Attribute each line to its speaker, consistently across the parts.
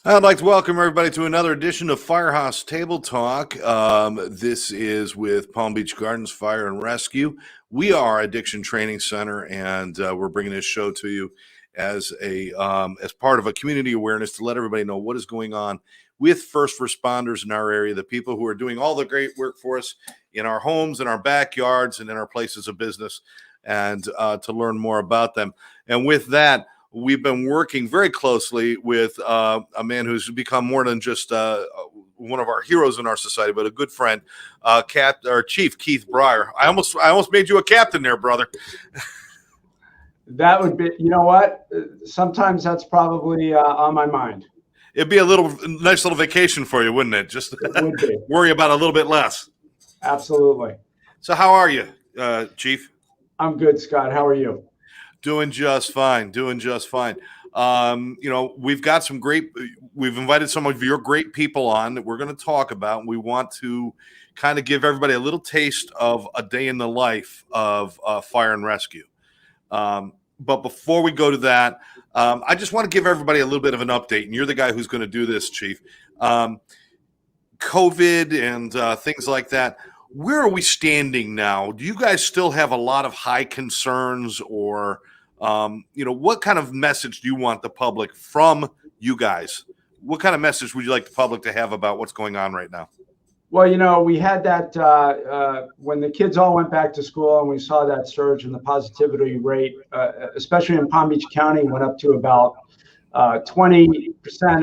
Speaker 1: I'd like to welcome everybody to another edition of Firehouse Table Talk. This is with Palm Beach Gardens Fire and Rescue. We are Addiction Training Center, and we're bringing this show to you as part of a community awareness to let everybody know what is going on with first responders in our area, the people who are doing all the great work for us in our homes, in our backyards, and in our places of business, and to learn more about them. And with that, we've been working very closely with a man who's become more than just one of our heroes in our society, but a good friend, Chief Keith Breyer. I almost made you a captain there, brother.
Speaker 2: That would be, you know what? Sometimes that's probably on my mind.
Speaker 1: It'd be a nice little vacation for you, wouldn't it? Just worry about a little bit less.
Speaker 2: Absolutely.
Speaker 1: So how are you, Chief?
Speaker 2: I'm good, Scott. How are you?
Speaker 1: Doing just fine. We've got we've invited some of your great people on that we're going to talk about. We want to kind of give everybody a little taste of a day in the life of fire and rescue. But before we go to that, I just want to give everybody a little bit of an update. And you're the guy who's going to do this, Chief. COVID and things like that. Where are we standing now? Do you guys still have a lot of high concerns, or what kind of message do you want the public from you guys? What kind of message would you like the public to have about what's going on right now?
Speaker 2: Well, we had that when the kids all went back to school, and we saw that surge in the positivity rate, especially in Palm Beach County, went up to about 20%.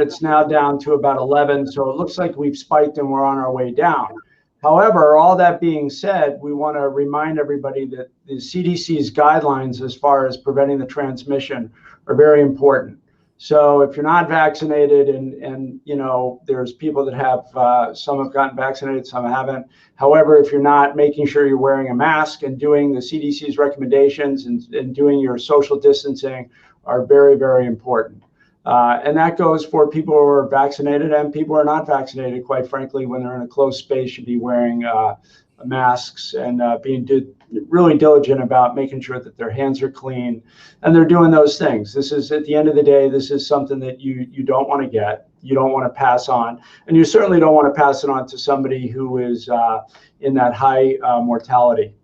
Speaker 2: It's now down to about 11%. So it looks like we've spiked and we're on our way down. However, all that being said, we want to remind everybody that the CDC's guidelines as far as preventing the transmission are very important. So if you're not vaccinated, and there's people that have, some have gotten vaccinated, some haven't. However, if you're not, making sure you're wearing a mask and doing the CDC's recommendations and doing your social distancing are very, very important. And that goes for people who are vaccinated and people who are not vaccinated. Quite frankly, when they're in a closed space, should be wearing masks and being really diligent about making sure that their hands are clean and they're doing those things. This is, at the end of the day, this is something that you don't want to get, you don't want to pass on, and you certainly don't want to pass it on to somebody who is in that high mortality.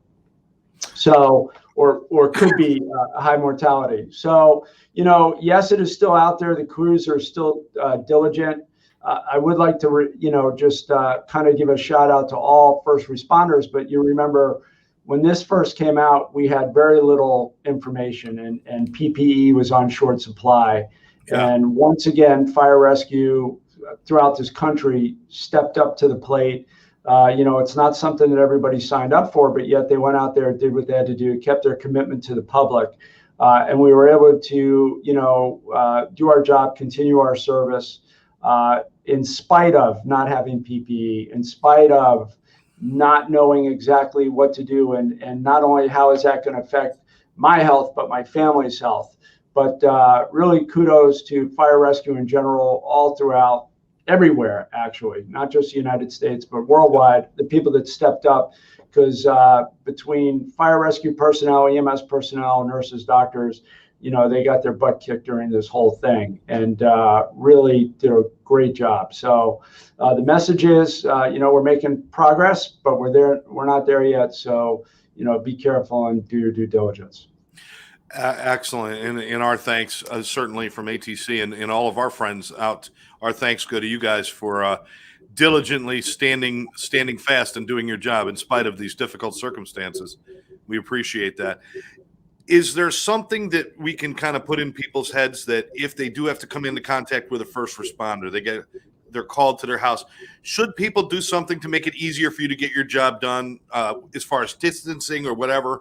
Speaker 2: So, or could be high mortality. So, yes, it is still out there. The crews are still diligent. I would like to, just kind of give a shout out to all first responders. But you remember when this first came out, we had very little information, and PPE was on short supply. Yeah. And once again, fire rescue throughout this country stepped up to the plate. It's not something that everybody signed up for, but yet they went out there, did what they had to do, kept their commitment to the public. And we were able to, do our job, continue our service, in spite of not having PPE, in spite of not knowing exactly what to do. And not only how is that going to affect my health, but my family's health. But really kudos to fire rescue in general, all throughout, everywhere, actually, not just the United States, but worldwide, the people that stepped up, because between fire rescue personnel, EMS personnel, nurses, doctors, they got their butt kicked during this whole thing and really did a great job. So the message is, we're making progress, but we're not there yet. So, be careful and do your due diligence.
Speaker 1: Excellent. And our thanks, certainly from ATC and all of our friends out, our thanks go to you guys for diligently standing fast and doing your job in spite of these difficult circumstances. We appreciate that. Is there something that we can kind of put in people's heads that if they do have to come into contact with a first responder, they're called to their house, should people do something to make it easier for you to get your job done as far as distancing or whatever?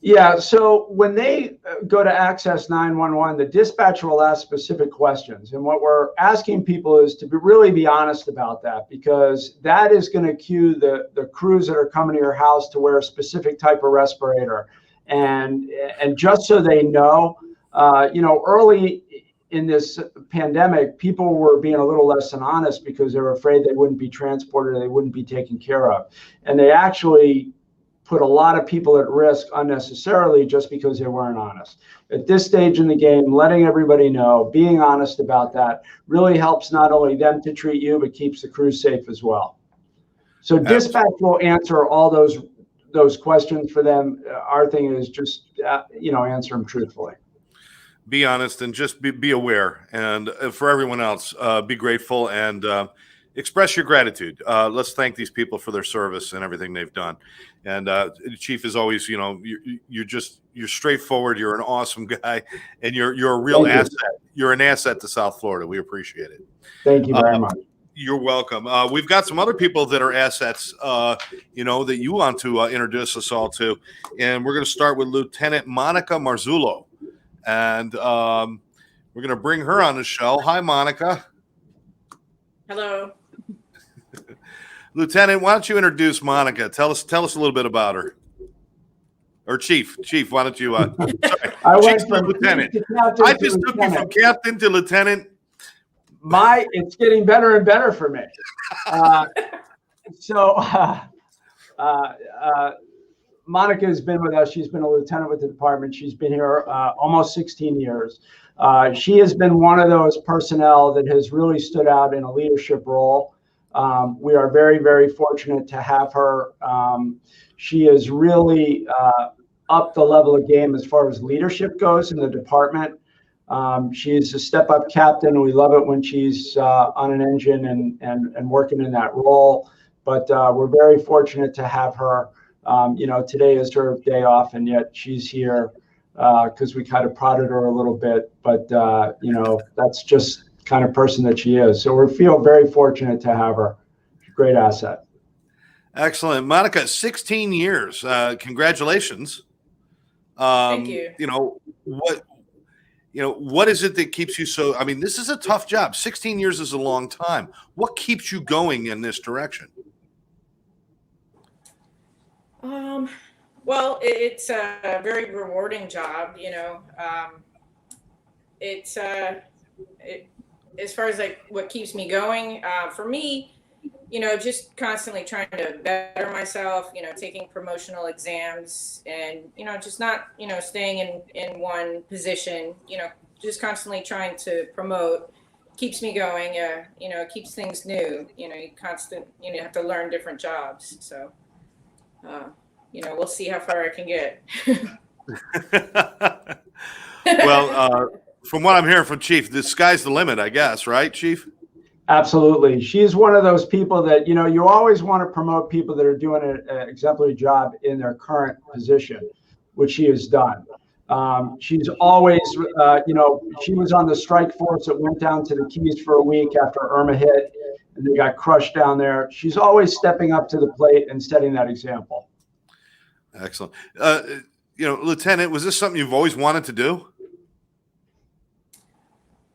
Speaker 2: Yeah, so when they go to access 911, the dispatcher will ask specific questions. And what we're asking people is to really be honest about that, because that is going to cue the crews that are coming to your house to wear a specific type of respirator. And just so they know, early in this pandemic, people were being a little less than honest because they were afraid they wouldn't be transported or they wouldn't be taken care of. And they actually put a lot of people at risk unnecessarily just because they weren't honest. At this stage in the game, letting everybody know, being honest about that really helps not only them to treat you, but keeps the crew safe as well. So dispatch will answer all those questions for them. Our thing is just, answer them truthfully.
Speaker 1: Be honest and just be aware. And for everyone else, be grateful and express your gratitude. Let's thank these people for their service and everything they've done. And Chief, is always, you're straightforward. You're an awesome guy, and you're a real asset. You're an asset to South Florida. We appreciate it.
Speaker 2: Thank you very much.
Speaker 1: You're welcome. We've got some other people that are assets, that you want to introduce us all to. And we're going to start with Lieutenant Monica Marzullo. And we're going to bring her on the show. Hi, Monica.
Speaker 3: Hello.
Speaker 1: Lieutenant, why don't you introduce Monica? Tell us a little bit about her. Or Chief, why don't you? Sorry,
Speaker 2: I went from
Speaker 1: Lieutenant. I just took you from captain to lieutenant.
Speaker 2: It's getting better and better for me. Monica has been with us. She's been a lieutenant with the department. She's been here almost 16 years. She has been one of those personnel that has really stood out in a leadership role. We are very, very fortunate to have her. She has really upped the level of game as far as leadership goes in the department. She's a step-up captain. We love it when she's on an engine and working in that role. But we're very fortunate to have her. Today is her day off, and yet she's here because we kind of prodded her a little bit. But, that's just the kind of person that she is. So we feel very fortunate to have her. Great asset.
Speaker 1: Excellent. Monica, 16 years. Congratulations.
Speaker 3: Thank you.
Speaker 1: What is it that keeps you so, this is a tough job. 16 years is a long time. What keeps you going in this direction?
Speaker 3: Well, it's a very rewarding job, as far as what keeps me going, for me, just constantly trying to better myself, taking promotional exams and, just not, staying in one position, just constantly trying to promote keeps me going, keeps things new, you have to learn different jobs. So, we'll see how far I can get.
Speaker 1: Well, from what I'm hearing from Chief, the sky's the limit, I guess, right, Chief?
Speaker 2: Absolutely. She's one of those people that, you always want to promote people that are doing an exemplary job in their current position, which she has done. She's always, she was on the strike force that went down to the Keys for a week after Irma hit, and they got crushed down there. She's always stepping up to the plate and setting that example.
Speaker 1: Excellent. Lieutenant, was this something you've always wanted to do?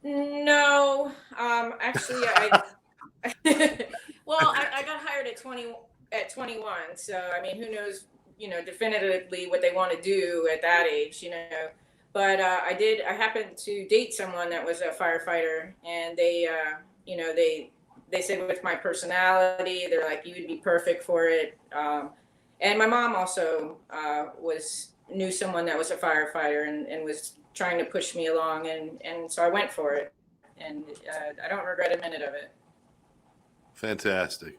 Speaker 3: No, actually, I got hired at 21. So, who knows, definitively what they want to do at that age, but I happened to date someone that was a firefighter, and they said with my personality, they're like, you would be perfect for it. And my mom also knew someone that was a firefighter and was trying to push me along, and so I went for it, and I don't regret a minute of it.
Speaker 1: Fantastic.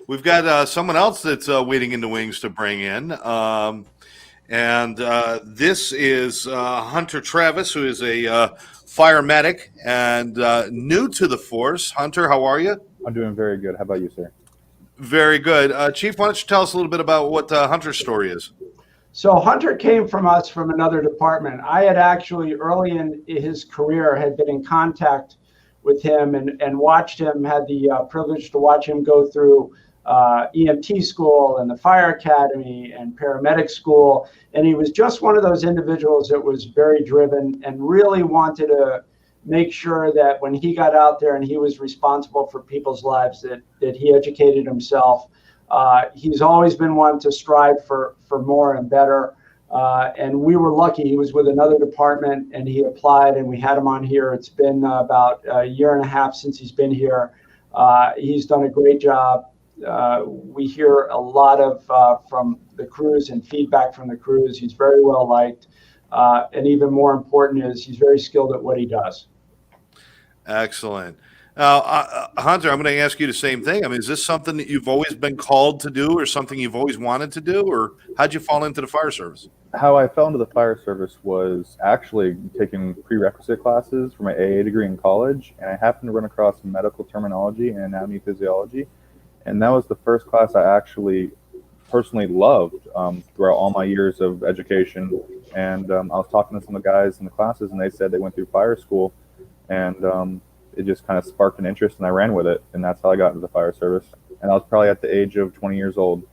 Speaker 1: We've got someone else that's waiting in the wings to bring in, and this is Hunter Travis, who is a fire medic and new to the force. Hunter, how are you?
Speaker 4: I'm doing very good. How about you, sir?
Speaker 1: Very good. Chief, why don't you tell us a little bit about what Hunter's story is?
Speaker 2: So Hunter came from us from another department. I had actually early in his career had been in contact with him and watched him, had the privilege to watch him go through EMT school and the fire academy and paramedic school. And he was just one of those individuals that was very driven and really wanted to make sure that when he got out there and he was responsible for people's lives, that he educated himself. He's always been one to strive for more and better. And we were lucky. He was with another department and he applied and we had him on here. It's been about a year and a half since he's been here. He's done a great job. We hear a lot of from the crews and feedback from the crews. He's very well liked. And even more important is he's very skilled at what he does.
Speaker 1: Excellent. Now, Hunter, I'm going to ask you the same thing. I mean, is this something that you've always been called to do or something you've always wanted to do, or how'd you fall into the fire service?
Speaker 4: How I fell into the fire service was actually taking prerequisite classes for my AA degree in college, and I happened to run across medical terminology and anatomy physiology, and that was the first class I actually personally loved throughout all my years of education. And I was talking to some of the guys in the classes, and they said they went through fire school, and it just kind of sparked an interest, and I ran with it, and that's how I got into the fire service. And I was probably at the age of 20 years old.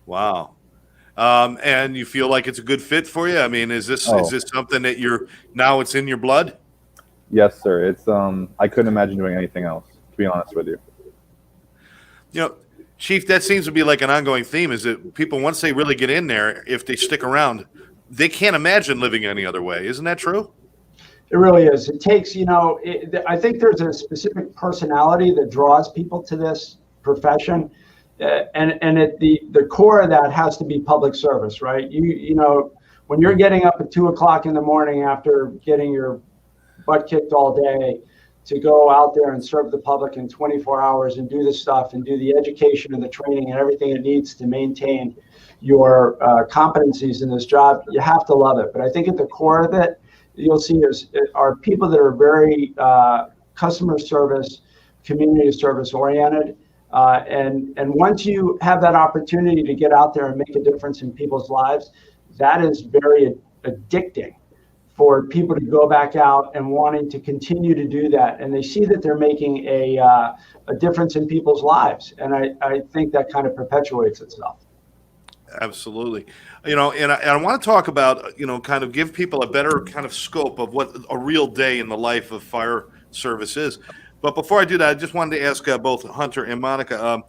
Speaker 1: Wow. And you feel like it's a good fit for you? I mean, is this something that now it's in your blood?
Speaker 4: Yes, sir. It's I couldn't imagine doing anything else, to be honest with you.
Speaker 1: You know, Chief, that seems to be like an ongoing theme, is that people, once they really get in there, if they stick around, they can't imagine living any other way. Isn't that true?
Speaker 2: It really is. It takes, I think there's a specific personality that draws people to this profession. And at the core of that has to be public service, right? When you're getting up at 2:00 in the morning after getting your butt kicked all day to go out there and serve the public in 24 hours and do this stuff and do the education and the training and everything it needs to maintain your competencies in this job, you have to love it. But I think at the core of it, you'll see are people that are very customer service, community service oriented. And once you have that opportunity to get out there and make a difference in people's lives, that is very addicting for people to go back out and wanting to continue to do that. And they see that they're making a difference in people's lives. And I think that kind of perpetuates itself.
Speaker 1: Absolutely. And I want to talk about, kind of give people a better kind of scope of what a real day in the life of fire service is. But before I do that, I just wanted to ask both Hunter and Monica,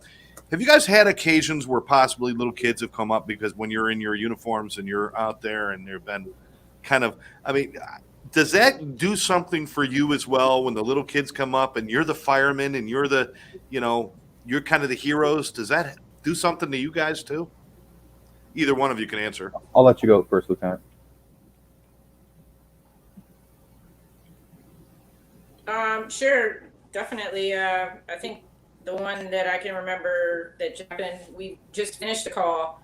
Speaker 1: have you guys had occasions where possibly little kids have come up because when you're in your uniforms and you're out there and there've been does that do something for you as well when the little kids come up and you're the fireman and you're the, you're kind of the heroes? Does that do something to you guys too? Either one of you can answer.
Speaker 4: I'll let you go first, Lieutenant.
Speaker 3: Sure, definitely. I think the one that I can remember that happened, we just finished the call,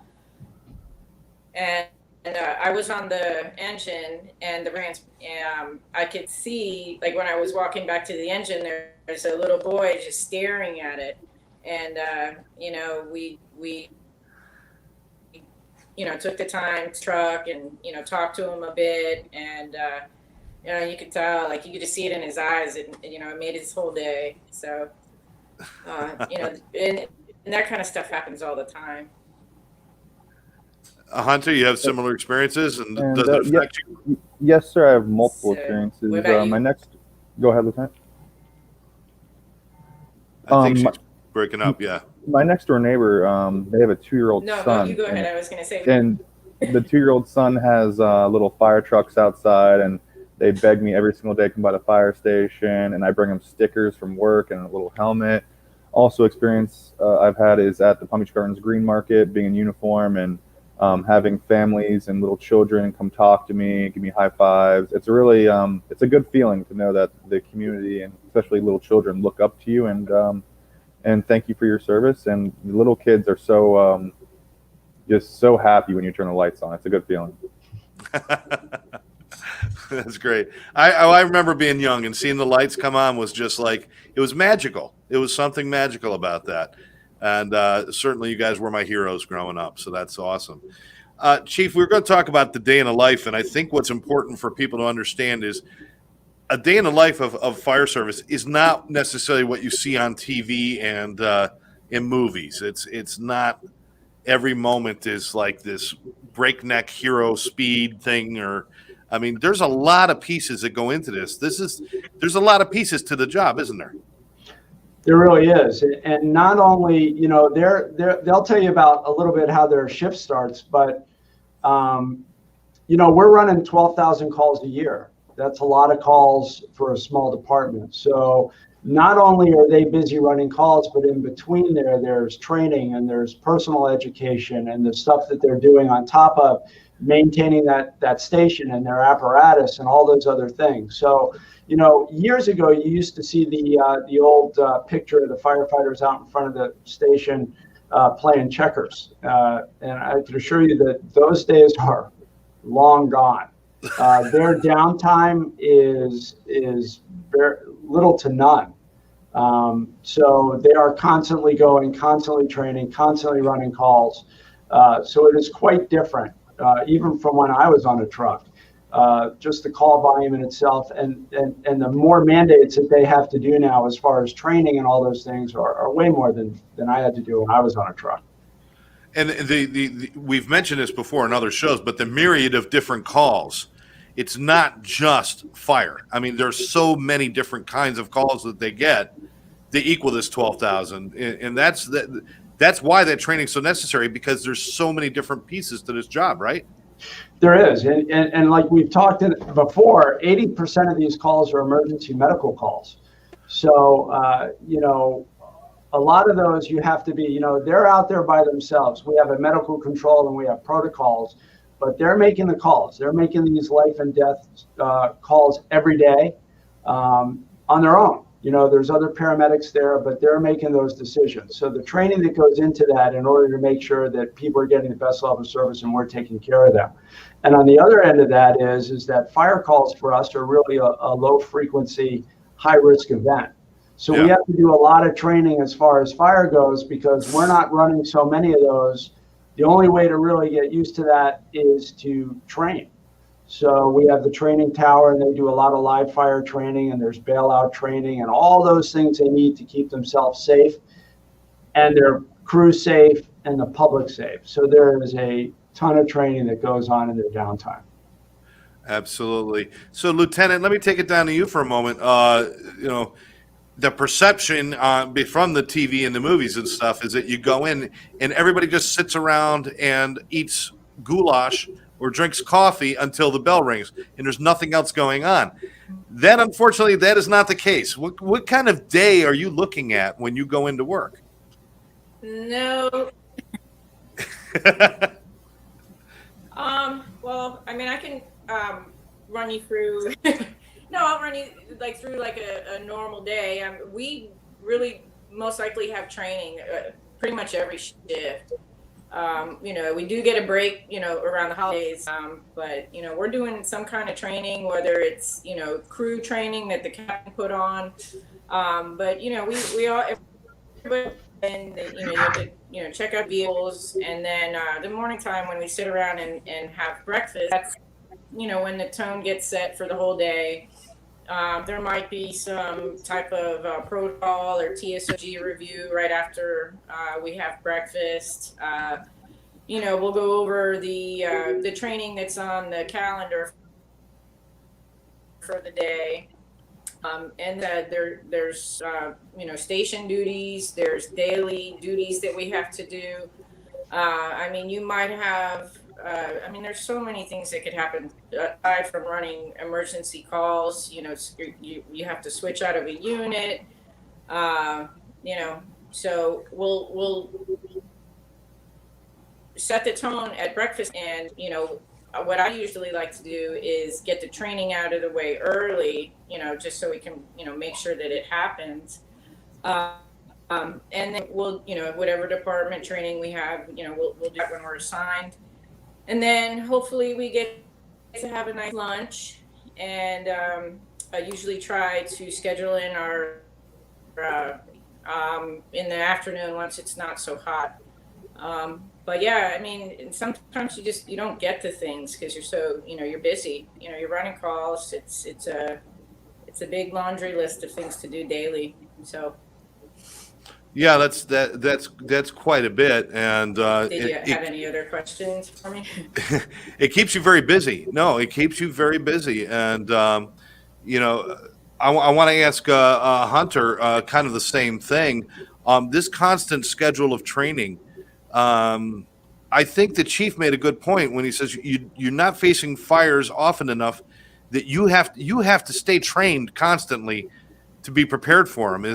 Speaker 3: and I was on the engine and the ramps, and I could see, like when I was walking back to the engine, there's a little boy just staring at it, and we took the time to truck and talk to him a bit, and you could tell, like you could just see it in his eyes, and it made his whole day. So and that kind of stuff happens all the time.
Speaker 1: Hunter, you have similar experiences, and does it affect you?
Speaker 4: Yes, sir. I have multiple experiences.
Speaker 3: What about
Speaker 4: my next, go ahead, Lieutenant.
Speaker 1: I think she's breaking up. Yeah.
Speaker 4: My next door neighbor, they have a 2-year-old son.
Speaker 3: No, you go ahead. I was going to say.
Speaker 4: And the 2-year-old son has little fire trucks outside, and they beg me every single day to come by the fire station, and I bring them stickers from work and a little helmet. Also, experience I've had is at the Palm Beach Gardens Green Market, being in uniform and having families and little children come talk to me, give me high fives. It's a really, it's a good feeling to know that the community and especially little children look up to you and thank you for your service. And the little kids are so just so happy when you turn the lights on. It's a good feeling.
Speaker 1: That's great. I remember being young and seeing the lights come on was just like, it was magical. It was something magical about that. And certainly you guys were my heroes growing up. So that's awesome. Chief, we're going to talk about the day in the life. And I think what's important for people to understand is a day in the life of fire service is not necessarily what you see on TV and in movies. It's not every moment is like this breakneck hero speed thing there's a lot of pieces that go into this. There's a lot of pieces to the job, isn't there?
Speaker 2: There really is. And not only, they'll tell you about a little bit how their shift starts, but, we're running 12,000 calls a year. That's a lot of calls for a small department. So not only are they busy running calls, but in between there's training and there's personal education and the stuff that they're doing on top of maintaining that station and their apparatus and all those other things. So, years ago, you used to see the old picture of the firefighters out in front of the station playing checkers. And I can assure you that those days are long gone. Their downtime is very little to none. So they are constantly going, constantly training, constantly running calls. So it is quite different, even from when I was on a truck. Just the call volume in itself and the more mandates that they have to do now as far as training and all those things are way more than I had to do when I was on a truck.
Speaker 1: And the we've mentioned this before in other shows, but the myriad of different calls, it's not just fire. I mean, there's so many different kinds of calls that they get that equal this 12,000. And that's why that training's so necessary, because there's so many different pieces to this job, right?
Speaker 2: There is. And like we've talked before, 80% of these calls are emergency medical calls. So, a lot of those you have to be, they're out there by themselves. We have a medical control and we have protocols, but they're making the calls. They're making these life and death calls every day on their own. There's other paramedics there, but they're making those decisions. So the training that goes into that in order to make sure that people are getting the best level of service and we're taking care of them. And on the other end of that is that fire calls for us are really a low frequency, high risk event. So we have to do a lot of training as far as fire goes, because we're not running so many of those. The only way to really get used to that is to train. So we have the training tower, and they do a lot of live fire training, and there's bailout training and all those things they need to keep themselves safe and their crew safe and the public safe. So there is a ton of training that goes on in their downtime.
Speaker 1: Absolutely. So, Lieutenant, let me take it down to you for a moment. The perception from the TV and the movies and stuff is that you go in and everybody just sits around and eats goulash or drinks coffee until the bell rings, and there's nothing else going on. Then, unfortunately, that is not the case. What kind of day are you looking at when you go into work?
Speaker 3: No. Well, I mean, I can run you through. No, I'll run you through a normal day. We really most likely have training pretty much every shift. We do get a break, around the holidays, but we're doing some kind of training, whether it's crew training that the captain put on, but we all everybody, and you have to check out vehicles, and then the morning time when we sit around and have breakfast, that's when the tone gets set for the whole day. There might be some type of protocol or TSOG review right after we have breakfast. We'll go over the training that's on the calendar for the day. And there's station duties, there's daily duties that we have to do. You might have there's so many things that could happen aside from running emergency calls. You have to switch out of a unit. So we'll set the tone at breakfast, and what I usually like to do is get the training out of the way early, just so we can make sure that it happens. And then we'll whatever department training we have, we'll do that when we're assigned. And then hopefully we get to have a nice lunch, and I usually try to schedule in our in the afternoon once it's not so hot. But yeah, sometimes you don't get to things because you're so you're busy. You're running calls. It's a big laundry list of things to do daily. So.
Speaker 1: Yeah, that's quite a bit. And
Speaker 3: did you have any other questions for me?
Speaker 1: It keeps you very busy. No, it keeps you very busy. And I want to ask Hunter kind of the same thing. This constant schedule of training. I think the chief made a good point when he says you're not facing fires often enough that you have to stay trained constantly to be prepared for them?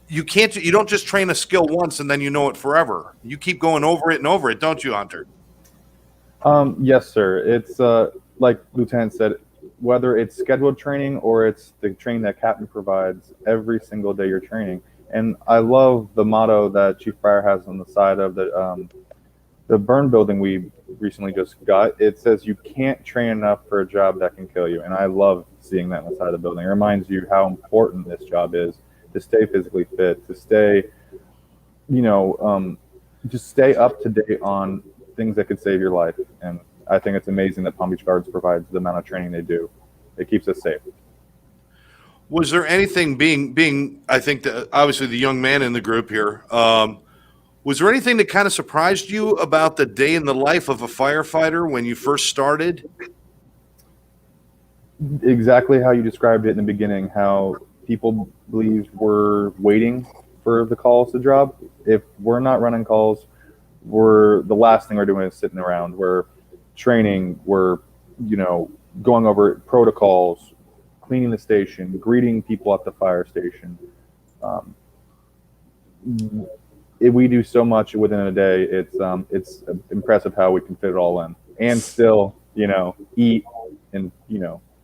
Speaker 1: You don't just train a skill once and then you know it forever. You keep going over it and over it, don't you, Hunter?
Speaker 4: Yes, sir. It's like Lieutenant said, whether it's scheduled training or it's the training that Captain provides, every single day you're training. And I love the motto that Chief Fryer has on the side of the burn building we recently just got. It says, you can't train enough for a job that can kill you. And I love seeing that on the side of the building. It reminds you how important this job is, to stay physically fit, to stay, just stay up to date on things that could save your life. And I think it's amazing that Palm Beach Guards provides the amount of training they do. It keeps us safe.
Speaker 1: Was there anything being I think obviously the young man in the group here, was there anything that kind of surprised you about the day in the life of a firefighter when you first started?
Speaker 4: Exactly how you described it in the beginning, how people believe we're waiting for the calls to drop. If we're not running calls, the last thing we're doing is sitting around. We're training, we're, going over protocols, cleaning the station, greeting people at the fire station. We do so much within a day. It's impressive how we can fit it all in and still, eat and,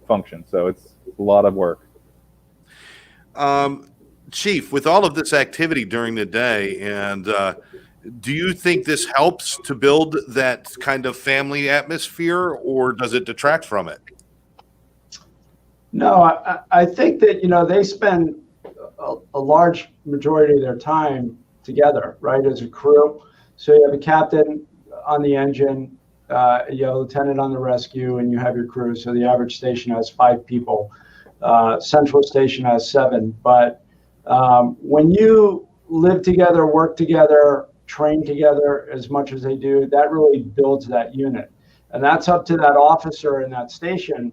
Speaker 4: function. So it's a lot of work.
Speaker 1: Chief, with all of this activity during the day, and do you think this helps to build that kind of family atmosphere, or does it detract from it?
Speaker 2: No, I think that, they spend a large majority of their time together, right, as a crew. So you have a captain on the engine, you have a lieutenant on the rescue, and you have your crew. So the average station has 5 people. Central station has 7. But when you live together, work together, train together as much as they do, that really builds that unit. And that's up to that officer in that station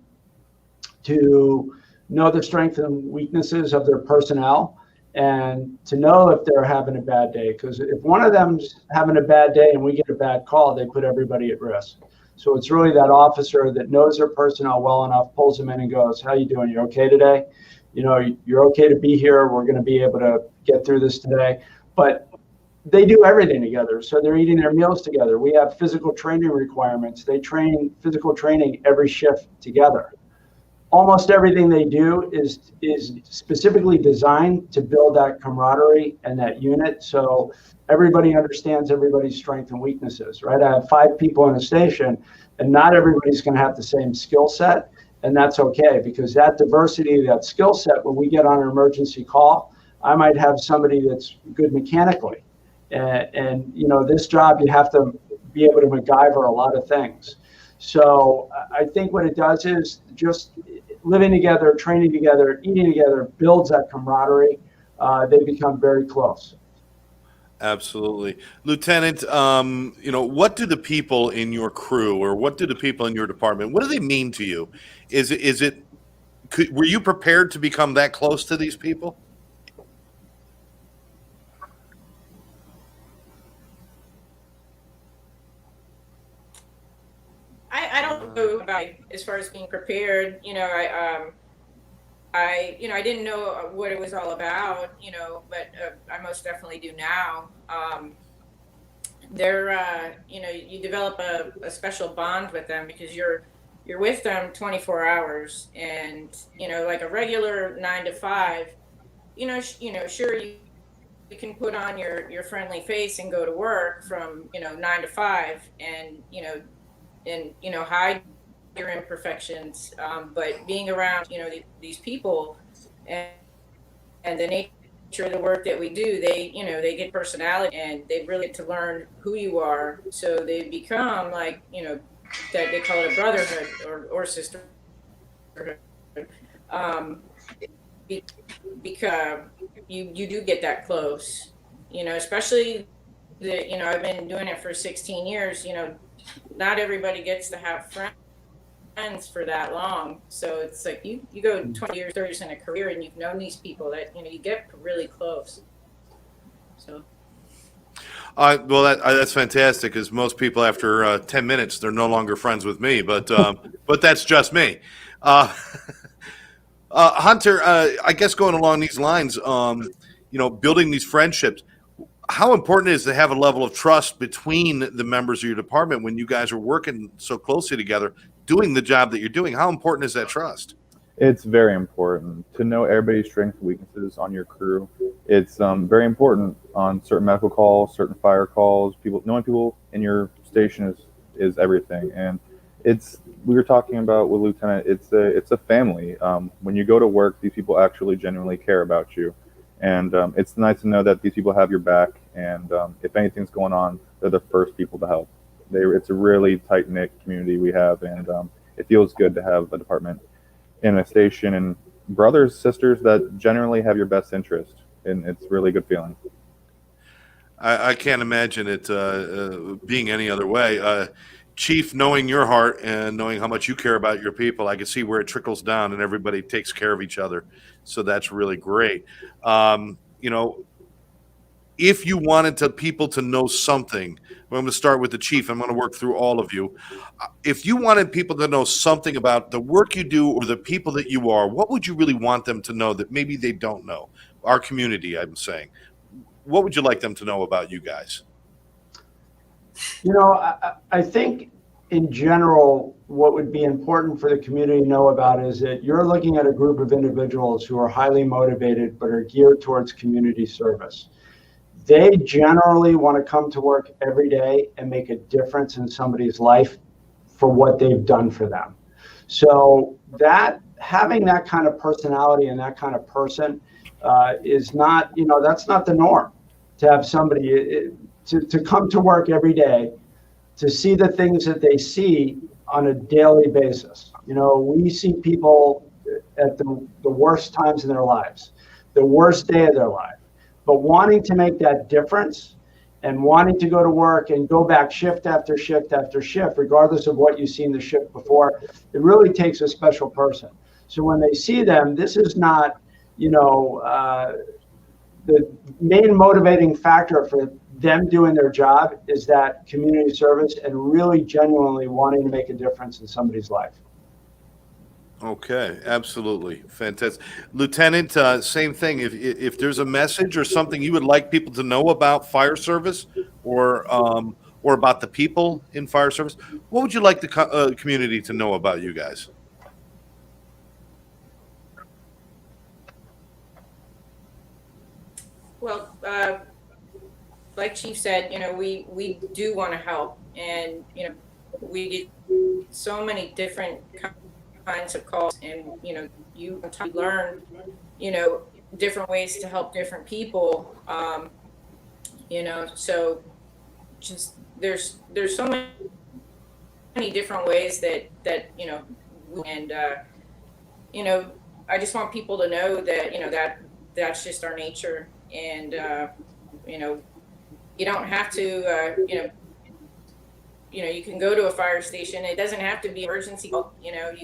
Speaker 2: to know the strengths and weaknesses of their personnel and to know if they're having a bad day. Because if one of them's having a bad day and we get a bad call, they put everybody at risk. So it's really that officer that knows their personnel well enough, pulls them in and goes, how you doing? You okay today? You're okay to be here. We're going to be able to get through this today. But they do everything together. So they're eating their meals together. We have physical training requirements. They train physical training every shift together. Almost everything they do is specifically designed to build that camaraderie and that unit. So everybody understands everybody's strengths and weaknesses, right? I have 5 people in a station, and not everybody's going to have the same skill set. And that's okay, because that diversity, that skill set, when we get on an emergency call, I might have somebody that's good mechanically. And this job, you have to be able to MacGyver a lot of things. So I think what it does is just living together, training together, eating together builds that camaraderie. They become very close.
Speaker 1: Absolutely. Lieutenant, what do the people in your crew, or what do the people in your department, what do they mean to you? Were you prepared to become that close to these people?
Speaker 3: I don't know about as far as being prepared. I didn't know what it was all about, but I most definitely do now. You develop a special bond with them because you're with them 24 hours, and like a regular 9 to 5. Sure, you can put on your friendly face and go to work from 9 to 5, and hide your imperfections, but being around these people and the nature of the work that we do, they get personality, and they really get to learn who you are. So they become like that they call it a brotherhood or sisterhood, because you do get that close, especially I've been doing it for 16 years. Not everybody gets to have friends for that long. So it's like you go 20 years, 30 years in a career, and you've known these people that you get really close. So
Speaker 1: well, that's fantastic, because most people after 10 minutes, they're no longer friends with me, but that's just me. Hunter, I guess going along these lines, building these friendships, how important is to have a level of trust between the members of your department when you guys are working so closely together, doing the job that you're doing? How important is that trust?
Speaker 4: It's very important to know everybody's strengths and weaknesses on your crew. It's very important on certain medical calls, certain fire calls. Knowing people in your station is everything. And we were talking about with Lieutenant. It's a family. When you go to work, these people actually genuinely care about you, and it's nice to know that these people have your back. And if anything's going on, they're the first people to help. It's a really tight knit community we have, and it feels good to have a department in a station and brothers, sisters that generally have your best interest, and it's a really good feeling.
Speaker 1: I can't imagine it being any other way. Chief, knowing your heart and knowing how much you care about your people, I can see where it trickles down and everybody takes care of each other. So that's really great. If you wanted people to know something, I'm going to start with the chief. I'm going to work through all of you. If you wanted people to know something about the work you do or the people that you are, what would you really want them to know that maybe they don't know? Our community, I'm saying. What would you like them to know about you guys?
Speaker 2: I think in general, what would be important for the community to know about is that you're looking at a group of individuals who are highly motivated but are geared towards community service. They generally want to come to work every day and make a difference in somebody's life for what they've done for them. So that having that kind of personality and that kind of person is not, that's not the norm. To have somebody to come to work every day, to see the things that they see on a daily basis. We see people at the worst times in their lives, the worst day of their life. But wanting to make that difference and wanting to go to work and go back shift after shift after shift, regardless of what you've seen the shift before, it really takes a special person. So when they see them, this is not, the main motivating factor for them doing their job is that community service and really genuinely wanting to make a difference in somebody's life.
Speaker 1: Okay, absolutely. Fantastic. Lieutenant, same thing. If there's a message or something you would like people to know about fire service or about the people in fire service, what would you like the community to know about you guys?
Speaker 3: Well, like Chief said, we do want to help, and we get so many different kinds of calls, and you learn different ways to help different people. So just there's so many different ways that and I just want people to know that that's just our nature. And you don't have to you can go to a fire station. It doesn't have to be emergency. You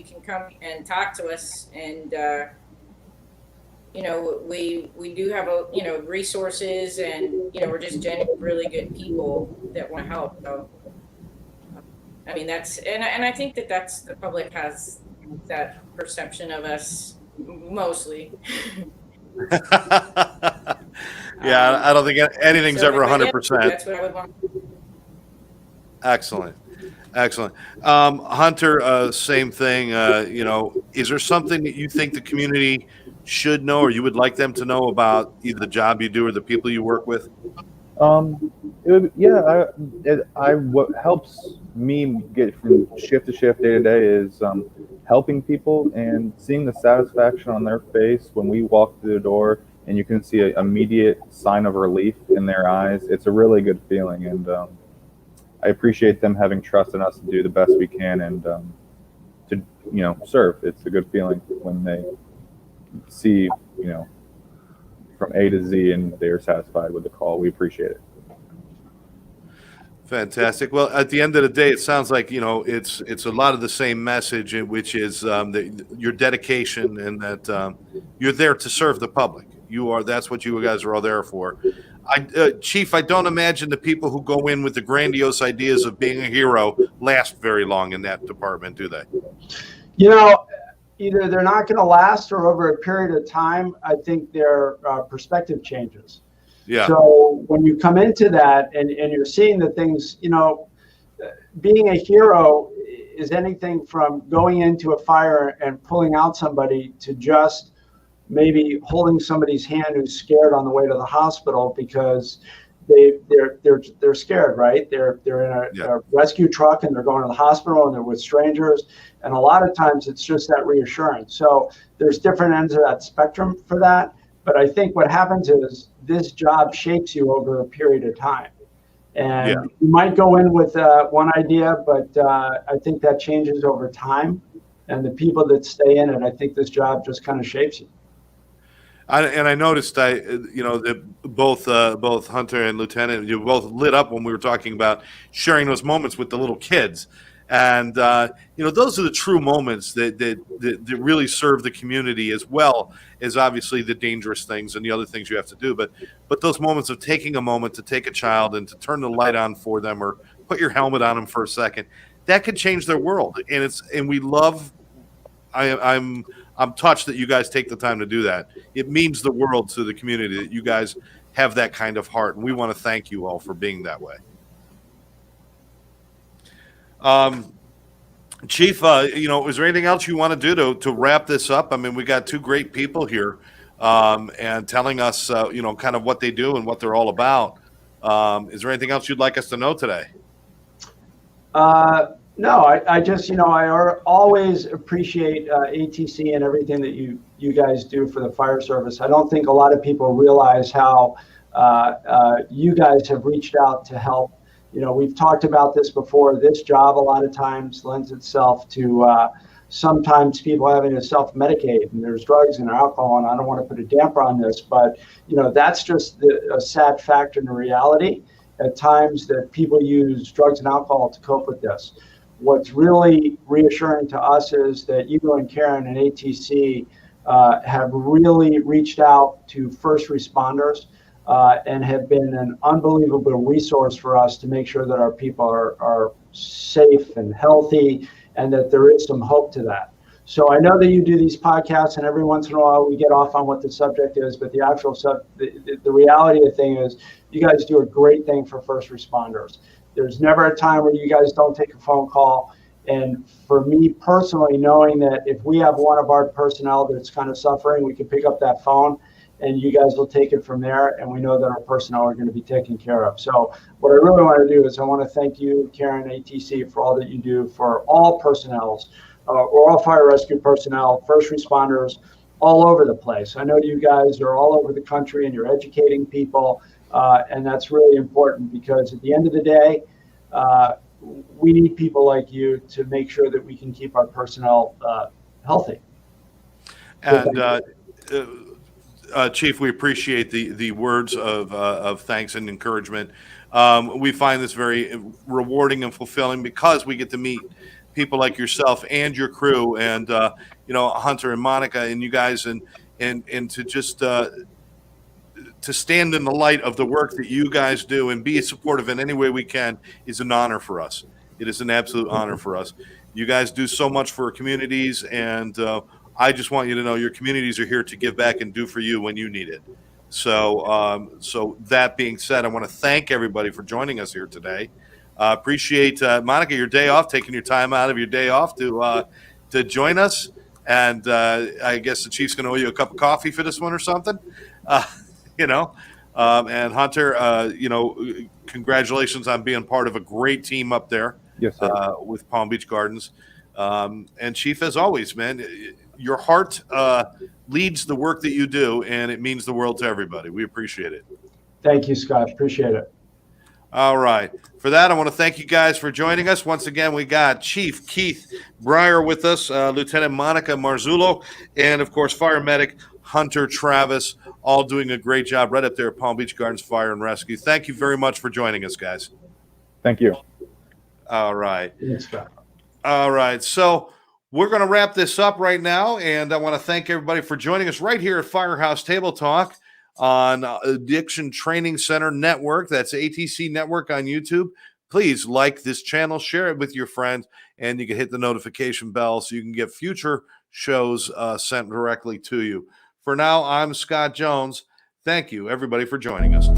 Speaker 3: can come and talk to us, and we do have resources, and we're just genuine, really good people that want to help. So I mean, that's and I think that's the public has that perception of us mostly.
Speaker 1: Yeah, I don't think anything's ever 100%.
Speaker 3: That's what I would want.
Speaker 1: Excellent. Hunter, same thing. Is there something that you think the community should know or you would like them to know about either the job you do or the people you work with?
Speaker 4: What helps me get from shift to shift, day to day, is helping people and seeing the satisfaction on their face when we walk through the door, and you can see an immediate sign of relief in their eyes. It's a really good feeling, and I appreciate them having trust in us to do the best we can and to serve. It's a good feeling when they see from A to Z and they're satisfied with the call. We appreciate it.
Speaker 1: Fantastic. Well, at the end of the day, it sounds like it's a lot of the same message, which is your dedication and that you're there to serve the public. That's what you guys are all there for. Chief, I don't imagine the people who go in with the grandiose ideas of being a hero last very long in that department, do they?
Speaker 2: either they're not going to last, or over a period of time, I think their perspective changes.
Speaker 1: Yeah.
Speaker 2: So when you come into that and you're seeing the things, being a hero is anything from going into a fire and pulling out somebody to just maybe holding somebody's hand who's scared on the way to the hospital because they're scared, right? They're in a rescue truck and they're going to the hospital and they're with strangers. And a lot of times it's just that reassurance. So there's different ends of that spectrum for that. But I think what happens is this job shapes you over a period of time. And you might go in with one idea, but I think that changes over time. And the people that stay in it, I think this job just kind of shapes you.
Speaker 1: I noticed that both Hunter and Lieutenant, you both lit up when we were talking about sharing those moments with the little kids, and those are the true moments that really serve the community, as well as obviously the dangerous things and the other things you have to do. But those moments of taking a moment to take a child and to turn the light on for them, or put your helmet on them for a second, that could change their world. And we love. I'm touched that you guys take the time to do that. It means the world to the community that you guys have that kind of heart, and we want to thank you all for being that way. Chief, is there anything else you want to do to wrap this up? I mean, we got two great people here, and telling us, kind of what they do and what they're all about. Is there anything else you'd like us to know today?
Speaker 2: No, I just, I always appreciate ATC and everything that you guys do for the fire service. I don't think a lot of people realize how you guys have reached out to help. We've talked about this before. This job a lot of times lends itself to sometimes people having to self-medicate, and there's drugs and alcohol, and I don't want to put a damper on this, but that's just a sad fact in reality at times that people use drugs and alcohol to cope with this. What's really reassuring to us is that you and Karen and ATC have really reached out to first responders and have been an unbelievable resource for us to make sure that our people are safe and healthy, and that there is some hope to that. So I know that you do these podcasts, and every once in a while we get off on what the subject is, but the actual the reality of the thing is you guys do a great thing for first responders. There's never a time where you guys don't take a phone call. And for me personally, knowing that if we have one of our personnel that's kind of suffering, we can pick up that phone and you guys will take it from there. And we know that our personnel are going to be taken care of. So what I really want to do is I want to thank you, Karen, ATC, for all that you do for all personnels, or all fire rescue personnel, first responders, all over the place. I know you guys are all over the country and you're educating people. And that's really important because at the end of the day, we need people like you to make sure that we can keep our personnel healthy.
Speaker 1: And Chief, we appreciate the words of thanks and encouragement. We find this very rewarding and fulfilling because we get to meet people like yourself and your crew, and Hunter and Monica and you guys, and to just to stand in the light of the work that you guys do and be supportive in any way we can is an honor for us. It is an absolute honor for us. You guys do so much for our communities, and I just want you to know your communities are here to give back and do for you when you need it. So that being said, I want to thank everybody for joining us here today. Appreciate, Monica, your day off, taking your time out of your day off to join us. And I guess the Chief's going to owe you a cup of coffee for this one or something. And Hunter, congratulations on being part of a great team up there.
Speaker 4: Yes, sir.
Speaker 1: With Palm Beach Gardens. And Chief, as always, man, your heart leads the work that you do, and it means the world to everybody. We appreciate it.
Speaker 2: Thank you, Scott. Appreciate it.
Speaker 1: All right. For that, I want to thank you guys for joining us. Once again, we got Chief Keith Breyer with us, Lieutenant Monica Marzullo, and, of course, Fire Medic Hunter Travis, all doing a great job right up there at Palm Beach Gardens Fire and Rescue. Thank you very much for joining us, guys.
Speaker 4: Thank you.
Speaker 1: All right.
Speaker 2: Thanks, Scott.
Speaker 1: All right. So we're going to wrap this up right now, and I want to thank everybody for joining us right here at Firehouse Table Talk on Addiction Training Center Network. That's ATC Network on YouTube. Please like this channel, share it with your friends, and you can hit the notification bell so you can get future shows sent directly to you. For now, I'm Scott Jones. Thank you, everybody, for joining us.